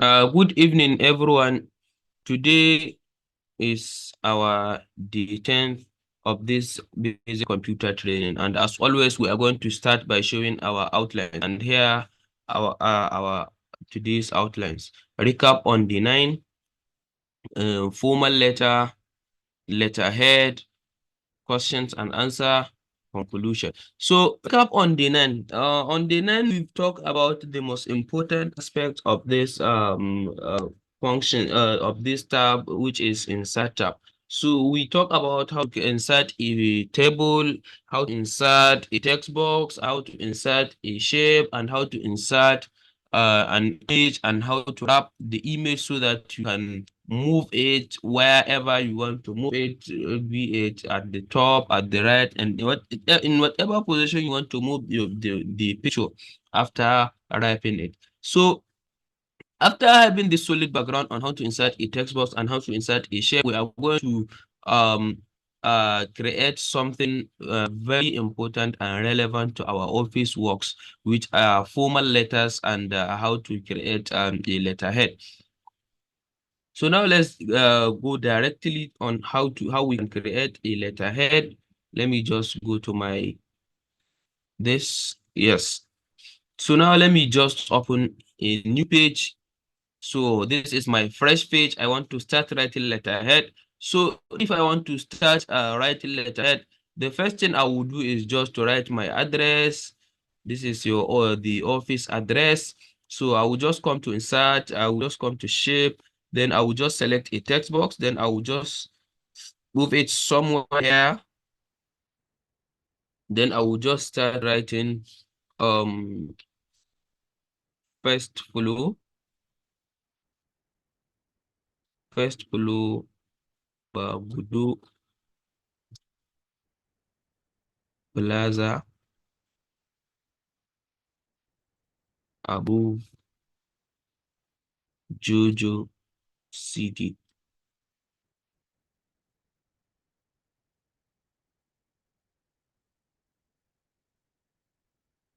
Good evening, everyone. Today is our day 10th of this basic computer training, and as always, we are going to start by showing our outline. And here our today's outlines. Recap on the nine, formal letter, letterhead, questions and answer, conclusion. So recap on day nine. On day nine, we've talked about the most important aspect of this function of this tab, which is insert tab. So we talk about how to insert a table, how to insert a text box, how to insert a shape, and how to insert an image, and how to wrap the image so that you can move it wherever you want to move it, be it at the top, at the right, and in whatever position you want to move the picture after wrapping it. So after having this solid background on how to insert a text box and how to insert a shape, we are going to create something very important and relevant to our office works, which are formal letters and how to create a letterhead. So now let's go directly on how we can create a letterhead. Let me just go to my this. Yes. So now let me just open a new page. So this is my fresh page. I want to start writing letterhead. So if I want to start writing letterhead, the first thing I will do is just to write my address. This is your or the office address. So I will just come to insert. I will just come to shape. Then I will just select a text box. Then I will just move it somewhere here. Then I will just start writing um first floor, first floor, Bagudu Plaza above Jojo City.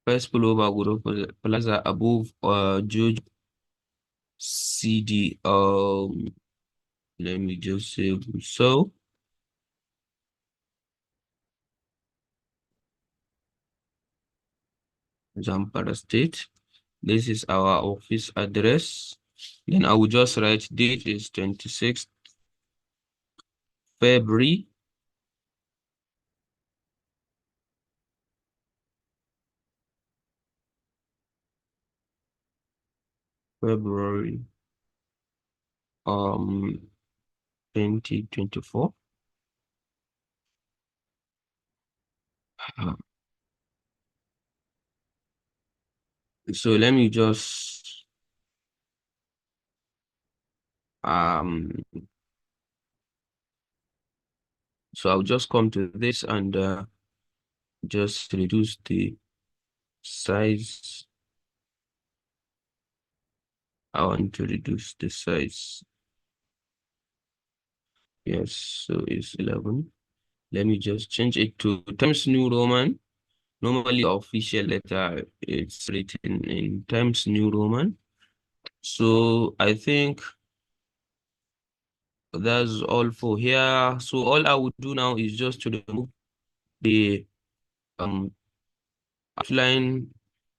First floor Bagudu Plaza above Jojo CD. Let me just say so. Zamfara State. This is our office address. Then I will just write date is 26th February. February 2024. So let me just um so I'll just come to this and just reduce the size. I want to reduce the size. Yes, so it's 11. Let me just change it to Times New Roman. Normally, official letter it's written in Times New Roman. So I think that's all for here. So all I would do now is just to remove the outline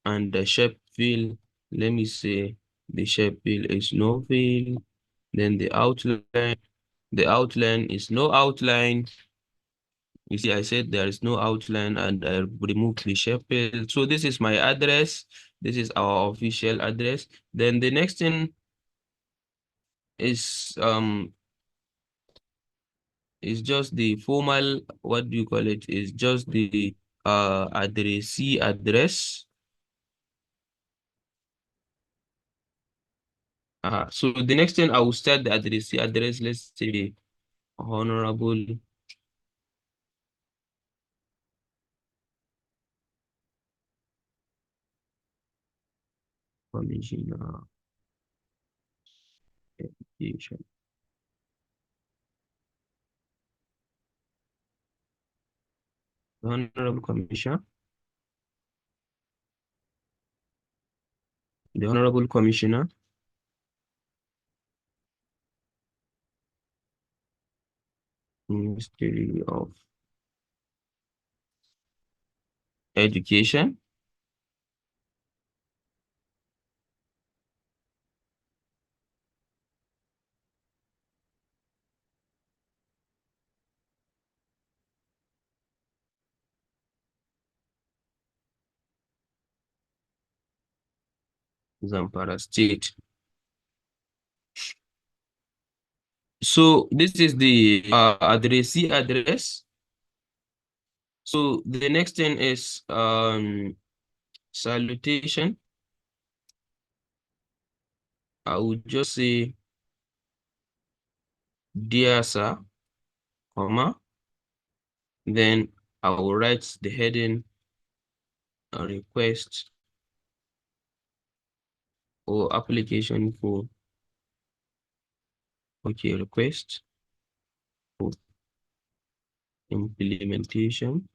and the shape fill. Let me say the shape fill is no fill. Then the outline is no outline. You see, I said there is no outline and I removed the shape fill. So this is my address. This is our official address. Then the next thing is just the formal, what do you call it? Is just the addressee address. So the next thing I will start the addressee address. Let's say the honorable commissioner education. The honorable commissioner. The honorable commissioner Ministry of Education. Zamfara State. So this is the addressee address. So the next thing is salutation. I would just say dear sir, comma. Then I will write the heading request or application for request for implementation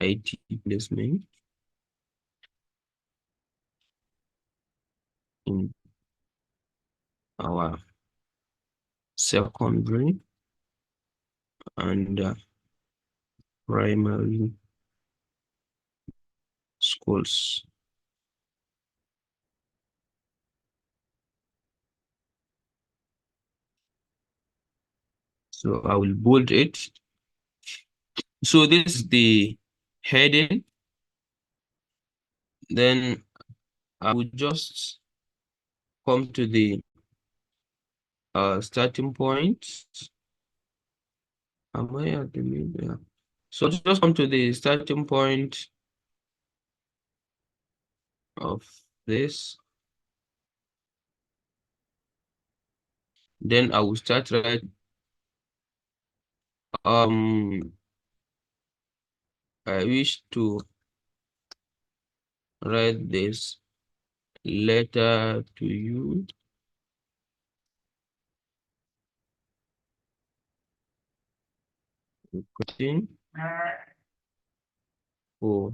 IT placement in our secondary and primary schools. So I will bold it. So this is the heading. Then I will just come to the starting point. Am I at the middle? So just come to the starting point of this. Then I will start right. I wish to write this letter to you. Requesting for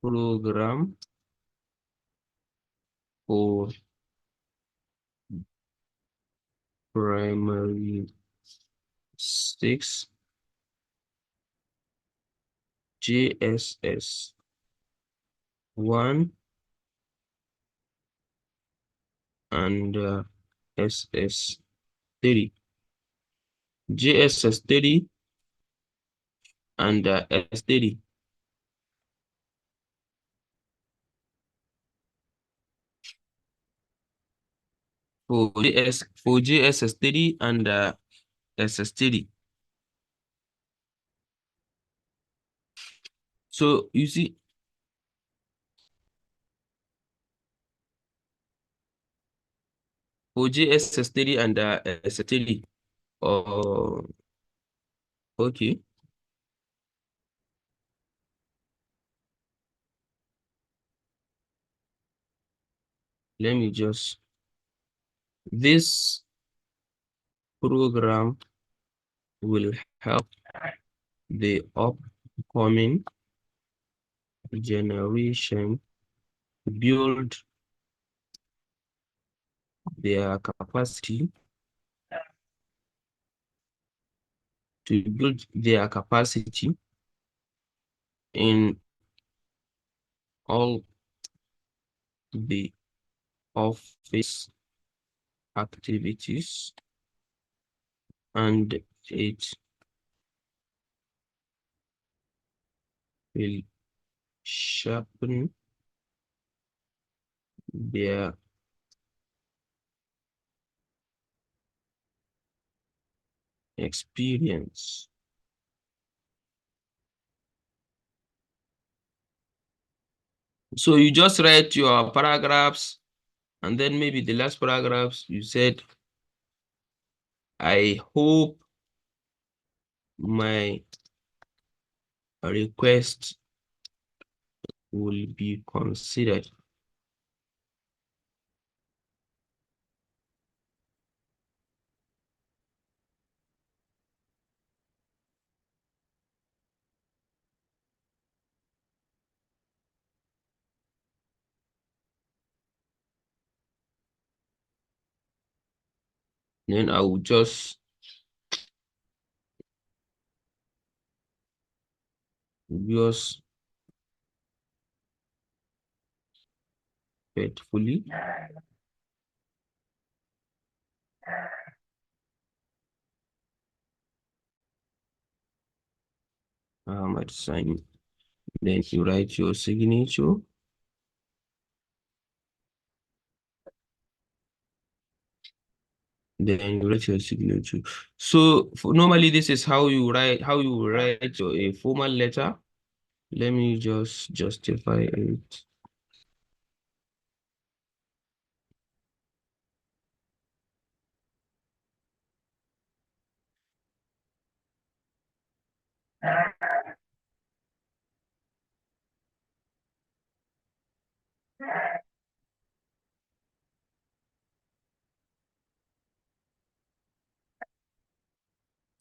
program for primary 6 JSS 1 and SS 3. JSS 3 and S 3. For JSS 3 and SS 3. So you see, for JSS 3 and SS 3. Oh, okay. Let me just, this program will help the upcoming generation build their capacity in all the office activities, and it will sharpen their experience. So you just write your paragraphs, and then maybe the last paragraphs you said, I hope my request will be considered. Then I will just faithfully. At sign. Then you write your signature. Then you write your signature. So normally this is how you write a formal letter. Let me just justify it.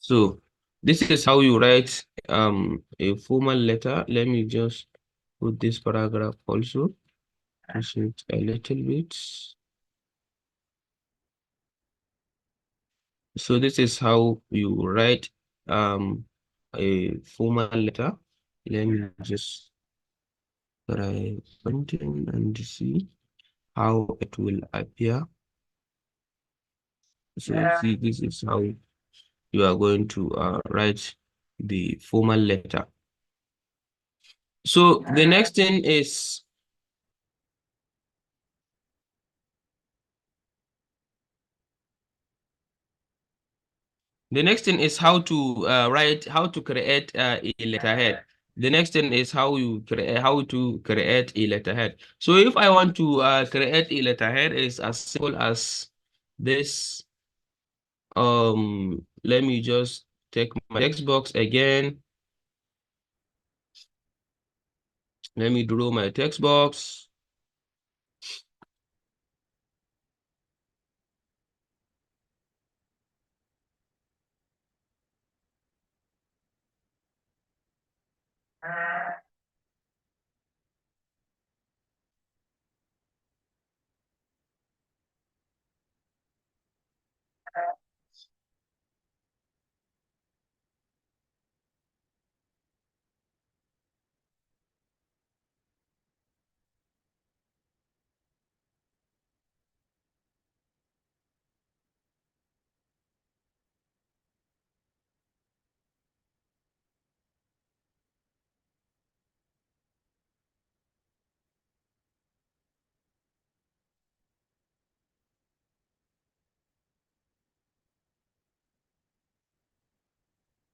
So this is how you write a formal letter. Let me just put this paragraph also. Push it a little bit. So this is how you write a formal letter. Let me just try printing and see how it will appear. So see, this is how you are going to write the formal letter. So the next thing is how to how to create a letterhead. The next thing is how to create a letterhead. So if I want to create a letterhead, it's as simple as this. Let me just take my text box again. Let me draw my text box.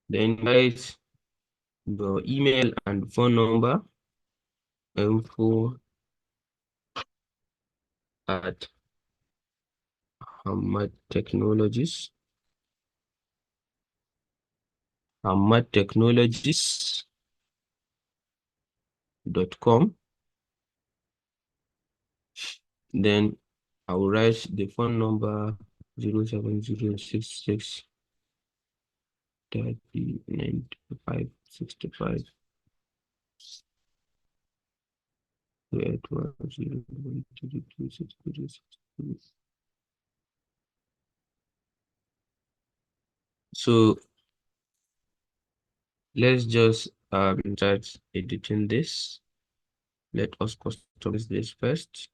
Then write your email and phone number, info at Hamad Technologies, hamadtechnologies.com. Then I will write the phone number 07066 30 95 65 281 So let's just start editing this. Let us customize this first.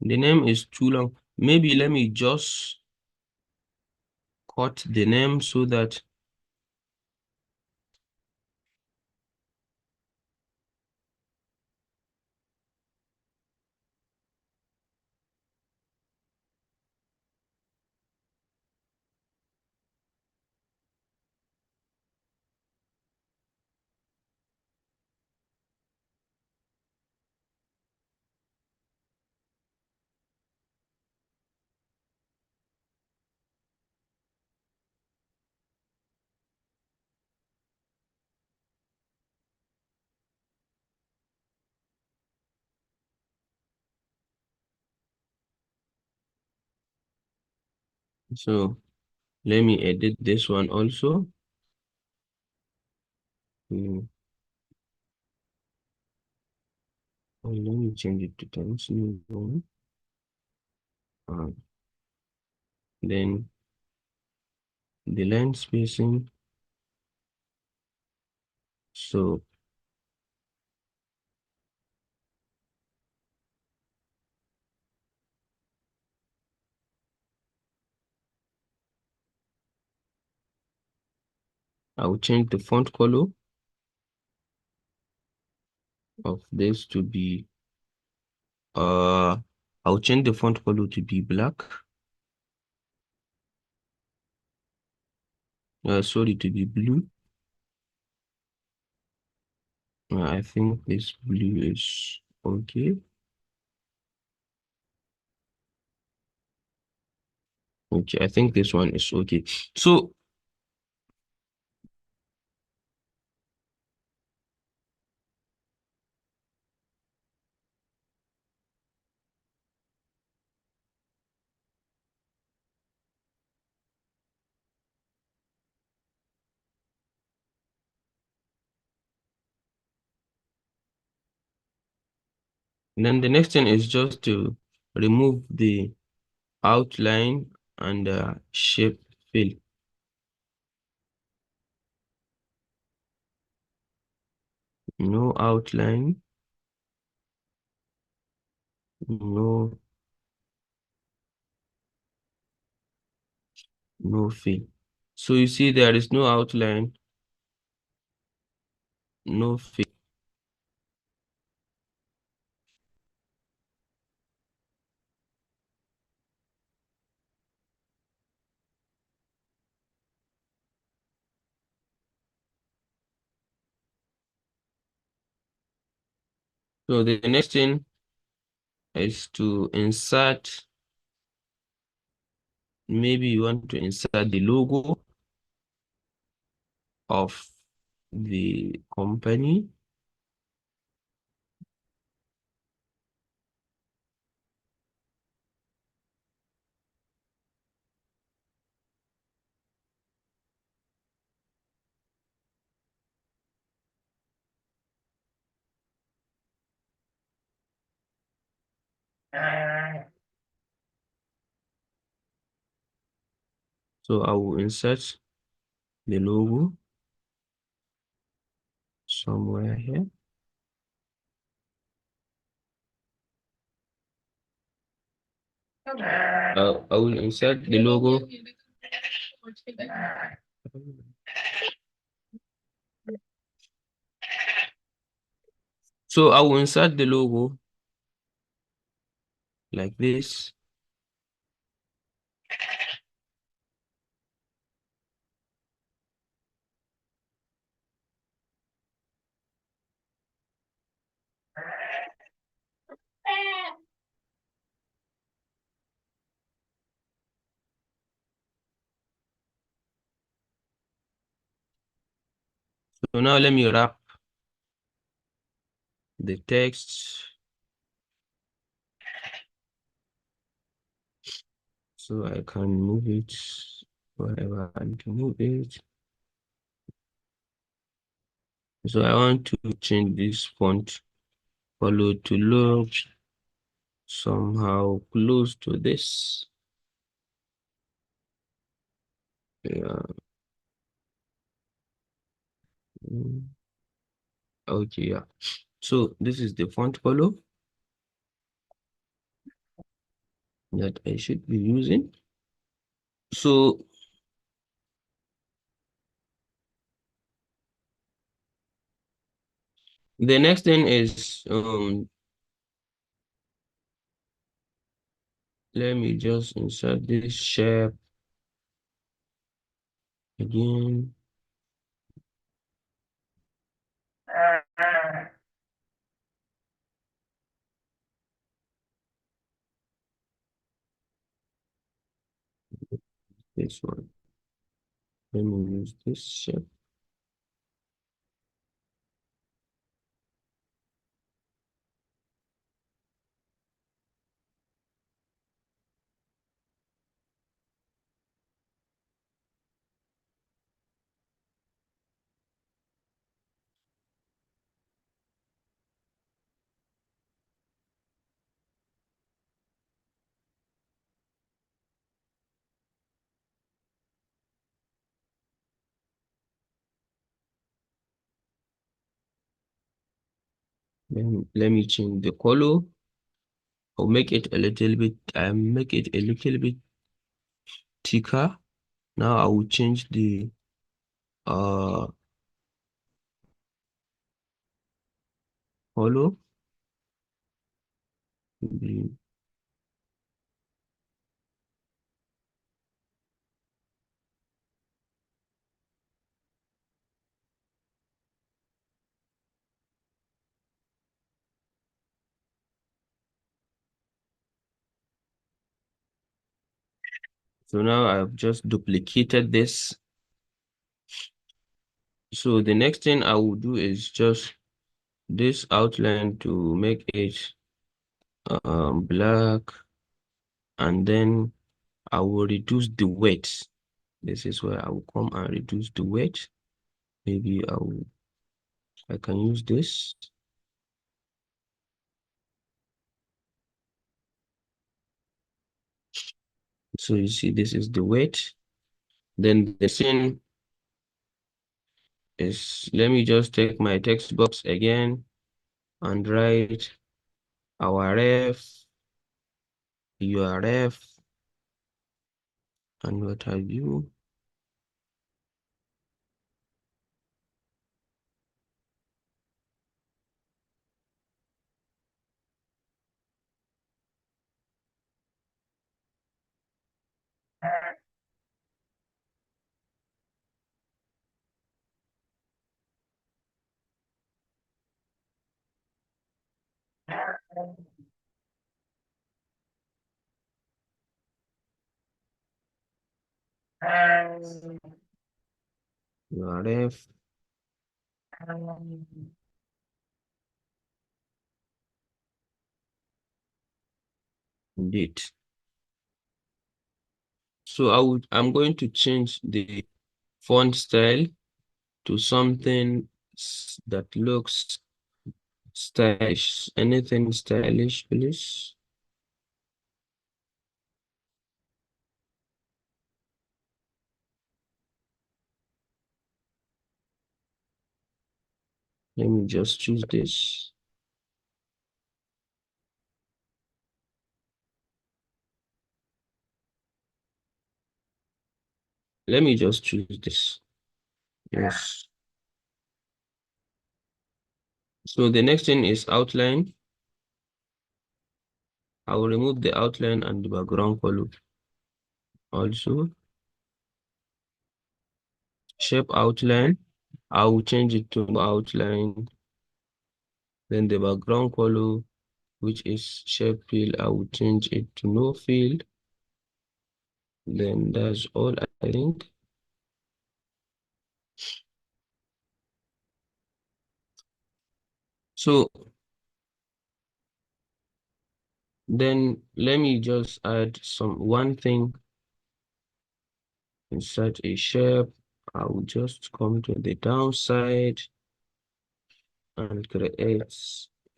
The name is too long. Maybe let me just cut the name so that so let me edit this one also. Mm, let me change it to Times New Roman. Then the line spacing. So I will change the font color of this to be I'll change the font color to be black. Sorry, to be blue. I think this blue is okay. Okay, I think this one is okay. So then the next thing is just to remove the outline and shape fill. No outline, no no fill. So you see there is no outline, no fill. So the next thing is to insert, maybe you want to insert the logo of the company. So I will insert the logo somewhere here. I will insert the logo. So I will insert the logo like this. So now let me wrap the text. So I can move it wherever I need to move it. So I want to change this font color to look somehow close to this. Yeah. Okay, yeah. So this is the font color. that I should be using. So the next thing is let me just insert this shape again. This one. Let me use this shape. Then let me change the color. I'll make it a little bit, make it a little bit thicker. Now I will change the uh color. So now I've just duplicated this. So the next thing I will do is just this outline to make it black, and then I will reduce the weight. This is where I will come and reduce the weight. Maybe I can use this. So you see, this is the weight. Then the thing is, let me just take my text box again and write our ref, your ref, and what have you. Your ref, date. So I'm going to change the font style to something that looks stylish. Anything stylish, please. Let me just choose this. Let me just choose this. Yes. So the next thing is outline. I will remove the outline and the background color. Also, shape outline. I will change it to outline. Then the background color, which is shape fill, I will change it to no fill. Then that's all I think. So then let me just add one thing inside a shape. I will just come to the downside and create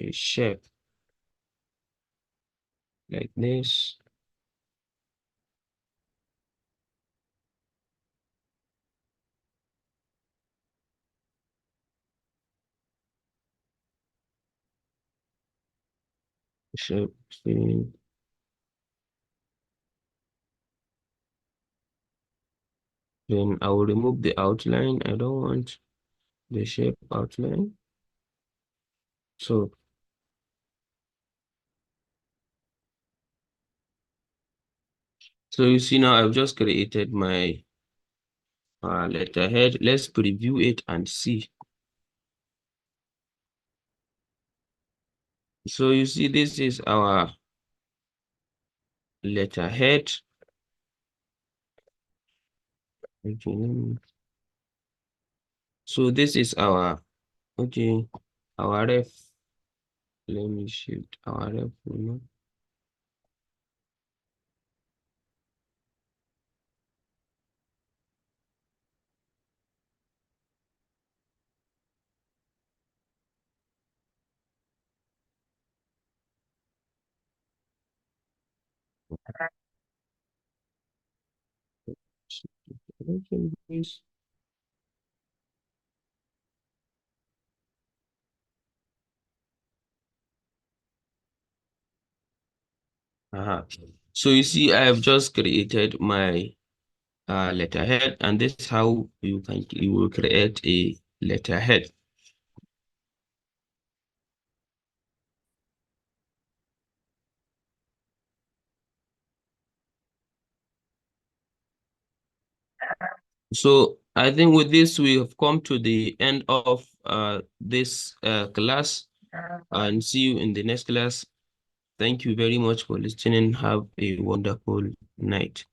a shape like this. Shape fill. Then I will remove the outline. I don't want the shape outline. So you see now I've just created my letterhead. Let's preview it and see. So you see this is our letterhead. Okay. So this is our our ref. Let me shift our ref. Okay, So you see, I have just created my letterhead, and this is how you will create a letterhead. So I think with this we have come to the end of this class, and see you in the next class. Thank you very much for listening. Have a wonderful night.